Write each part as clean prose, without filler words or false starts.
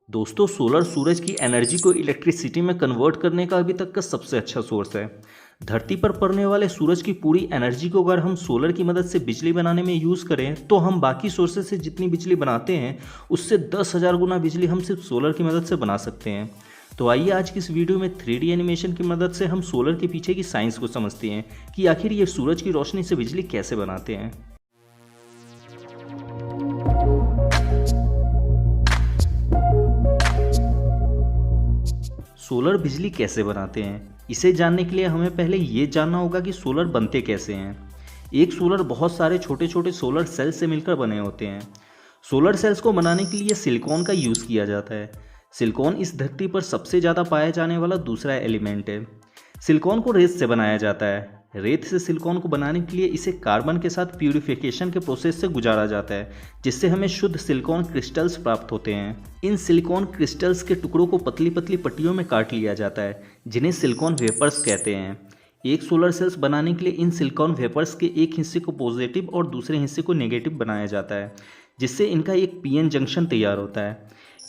दोस्तों सोलर सूरज की एनर्जी को इलेक्ट्रिसिटी में कन्वर्ट करने का अभी तक का सबसे अच्छा सोर्स है। धरती पर पड़ने वाले सूरज की पूरी एनर्जी को अगर हम सोलर की मदद से बिजली बनाने में यूज़ करें तो हम बाकी सोर्सेज से जितनी बिजली बनाते हैं उससे 10,000 गुना बिजली हम सिर्फ सोलर की मदद से बना सकते हैं। तो आइए आज की इस वीडियो में 3D एनिमेशन की मदद से हम सोलर के पीछे की साइंस को समझते हैं कि आखिर ये सूरज की रोशनी से बिजली कैसे बनाते हैं। सोलर बिजली कैसे बनाते हैं, इसे जानने के लिए हमें पहले ये जानना होगा कि सोलर बनते कैसे हैं। एक सोलर बहुत सारे छोटे छोटे सोलर सेल्स से मिलकर बने होते हैं। सोलर सेल्स को बनाने के लिए सिलिकॉन का यूज़ किया जाता है। सिलिकॉन इस धरती पर सबसे ज़्यादा पाया जाने वाला दूसरा एलिमेंट है। सिलिकॉन को रेत से बनाया जाता है। रेत से सिलिकॉन को बनाने के लिए इसे कार्बन के साथ प्यूरिफिकेशन के प्रोसेस से गुजारा जाता है, जिससे हमें शुद्ध सिलिकॉन क्रिस्टल्स प्राप्त होते हैं। इन सिलिकॉन क्रिस्टल्स के टुकड़ों को पतली पतली पट्टियों में काट लिया जाता है, जिन्हें सिलिकॉन वेपर्स कहते हैं। एक सोलर सेल्स बनाने के लिए इन सिलिकॉन वेपर्स के एक हिस्से को पॉजिटिव और दूसरे हिस्से को नेगेटिव बनाया जाता है, जिससे इनका एक पीएन जंक्शन तैयार होता है।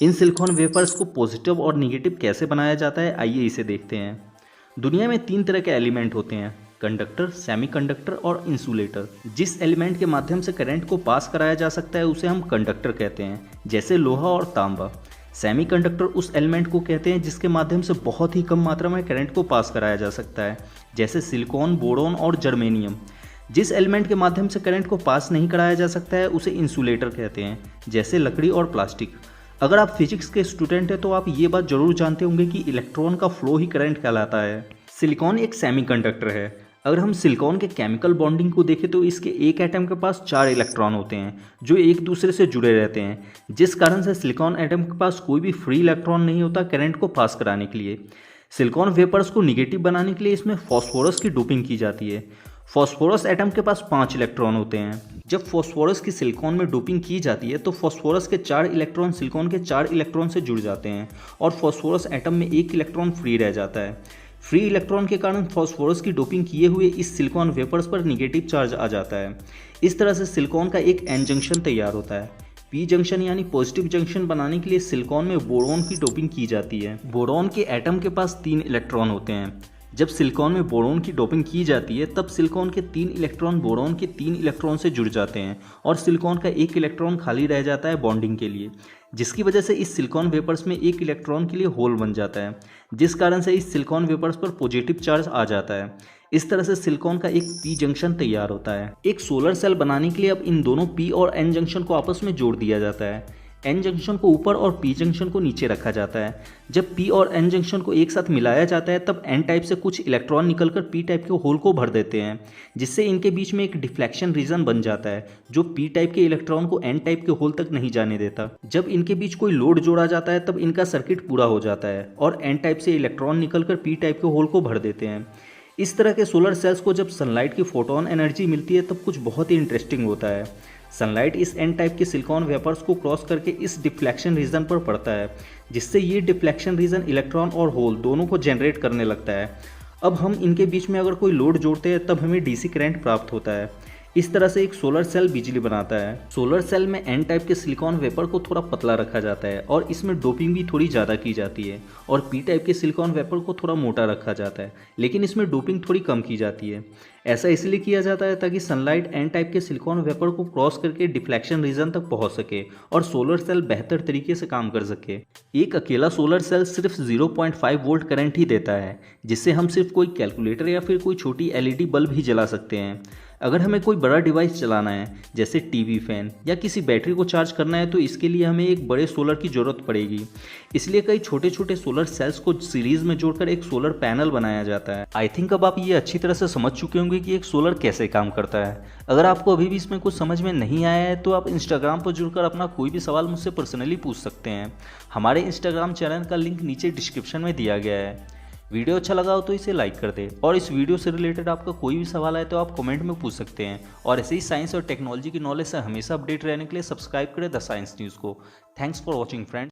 इन सिलिकॉन वेपर्स को पॉजिटिव और नेगेटिव कैसे बनाया जाता है, आइए इसे देखते हैं। दुनिया में 3 तरह के एलिमेंट होते हैं: कंडक्टर, सेमीकंडक्टर और इंसुलेटर। जिस एलिमेंट के माध्यम से करंट को पास कराया जा सकता है उसे हम कंडक्टर कहते हैं, जैसे लोहा और तांबा। सेमीकंडक्टर उस एलिमेंट को कहते हैं जिसके माध्यम से बहुत ही कम मात्रा में करंट को पास कराया जा सकता है, जैसे सिलिकॉन, बोरॉन और जर्मेनियम। जिस एलिमेंट के माध्यम से करंट को पास नहीं कराया जा सकता है उसे इंसुलेटर कहते हैं, जैसे लकड़ी और प्लास्टिक। अगर आप फिजिक्स के स्टूडेंट हैं तो आप ये बात जरूर जानते होंगे कि इलेक्ट्रॉन का फ्लो ही करंट कहलाता है। सिलिकॉन एक सेमीकंडक्टर है। अगर हम सिलिकॉन के केमिकल बॉन्डिंग को देखें तो इसके एक एटम के पास 4 इलेक्ट्रॉन होते हैं जो एक दूसरे से जुड़े रहते हैं, जिस कारण से सिलिकॉन एटम के पास कोई भी फ्री इलेक्ट्रॉन नहीं होता करंट को पास कराने के लिए। सिलिकॉन वेपर्स को निगेटिव बनाने के लिए इसमें फॉस्फोरस की डोपिंग की जाती है। फॉस्फोरस एटम के पास 5 इलेक्ट्रॉन होते हैं। जब फॉस्फोरस की सिलिकॉन में डोपिंग की जाती है तो फॉस्फोरस के 4 इलेक्ट्रॉन सिलिकॉन के 4 इलेक्ट्रॉन से जुड़ जाते हैं और फॉस्फोरस एटम में 1 इलेक्ट्रॉन फ्री रह जाता है। फ्री इलेक्ट्रॉन के कारण फॉस्फोरस की डोपिंग किए हुए इस सिलिकॉन वेपर्स पर निगेटिव चार्ज आ जाता है। इस तरह से सिलिकॉन का एक एन जंक्शन तैयार होता है। पी जंक्शन यानी पॉजिटिव जंक्शन बनाने के लिए सिलिकॉन में बोरॉन की डोपिंग की जाती है। बोरॉन के एटम के पास 3 इलेक्ट्रॉन होते हैं। जब सिलिकॉन में बोरॉन की डोपिंग की जाती है तब सिलिकॉन के 3 इलेक्ट्रॉन बोरॉन के 3 इलेक्ट्रॉन से जुड़ जाते हैं और सिलिकॉन का 1 इलेक्ट्रॉन खाली रह जाता है बॉन्डिंग के लिए, जिसकी वजह से इस सिलिकॉन वेपर्स में 1 इलेक्ट्रॉन के लिए होल बन जाता है, जिस कारण से इस सिलिकॉन वेपर्स पर पॉजिटिव चार्ज आ जाता है। इस तरह से सिलिकॉन का एक पी जंक्शन तैयार होता है। एक सोलर सेल बनाने के लिए अब इन दोनों पी और एन जंक्शन को आपस में जोड़ दिया जाता है। एन जंक्शन को ऊपर और पी जंक्शन को नीचे रखा जाता है। जब पी और एन जंक्शन को एक साथ मिलाया जाता है तब एन टाइप से कुछ इलेक्ट्रॉन निकलकर पी टाइप के होल को भर देते हैं, जिससे इनके बीच में एक डिफ्लेक्शन रीजन बन जाता है जो पी टाइप के इलेक्ट्रॉन को एन टाइप के होल तक नहीं जाने देता। जब इनके बीच कोई लोड जोड़ा जाता है तब इनका सर्किट पूरा हो जाता है और एन टाइप से इलेक्ट्रॉन निकलकर पी टाइप के होल को भर देते हैं। इस तरह के सोलर सेल्स को जब सनलाइट की फोटोन एनर्जी मिलती है तब कुछ बहुत ही इंटरेस्टिंग होता है। सनलाइट इस एन टाइप के सिलिकॉन वेपर्स को क्रॉस करके इस डिफ्लेक्शन रीजन पर पड़ता है, जिससे ये डिफ्लेक्शन रीजन इलेक्ट्रॉन और होल दोनों को जनरेट करने लगता है। अब हम इनके बीच में अगर कोई लोड जोड़ते हैं तब हमें डीसी करंट प्राप्त होता है। इस तरह से एक सोलर सेल बिजली बनाता है। सोलर सेल में एन टाइप के सिलिकॉन वेपर को थोड़ा पतला रखा जाता है और इसमें डोपिंग भी थोड़ी ज़्यादा की जाती है, और पी टाइप के सिलिकॉन वेपर को थोड़ा मोटा रखा जाता है, लेकिन इसमें डोपिंग थोड़ी कम की जाती है। ऐसा इसलिए किया जाता है ताकि सनलाइट एन टाइप के सिलिकॉन वेपर को क्रॉस करके डिफ्लेक्शन रीजन तक पहुंच सके और सोलर सेल बेहतर तरीके से काम कर सके। एक अकेला सोलर सेल सिर्फ 0.5 वोल्ट करंट ही देता है, जिससे हम सिर्फ कोई कैलकुलेटर या फिर कोई छोटी एलईडी बल्ब ही जला सकते हैं। अगर हमें कोई बड़ा डिवाइस चलाना है जैसे टीवी, फैन या किसी बैटरी को चार्ज करना है तो इसके लिए हमें एक बड़े सोलर की ज़रूरत पड़ेगी। इसलिए कई छोटे छोटे सोलर सेल्स को सीरीज में जोड़कर एक सोलर पैनल बनाया जाता है। आई थिंक अब आप ये अच्छी तरह से समझ चुके होंगे कि एक सोलर कैसे काम करता है। अगर आपको अभी भी इसमें कुछ समझ में नहीं आया है तो आप इंस्टाग्राम पर जुड़कर अपना कोई भी सवाल मुझसे पर्सनली पूछ सकते हैं। हमारे इंस्टाग्राम चैनल का लिंक नीचे डिस्क्रिप्शन में दिया गया है। वीडियो अच्छा लगा हो तो इसे लाइक कर दे, और इस वीडियो से रिलेटेड आपका कोई भी सवाल आए तो आप कमेंट में पूछ सकते हैं। और ऐसे ही साइंस और टेक्नोलॉजी की नॉलेज से हमेशा अपडेट रहने के लिए सब्सक्राइब करें द साइंस न्यूज़ को। Thanks for watching friends.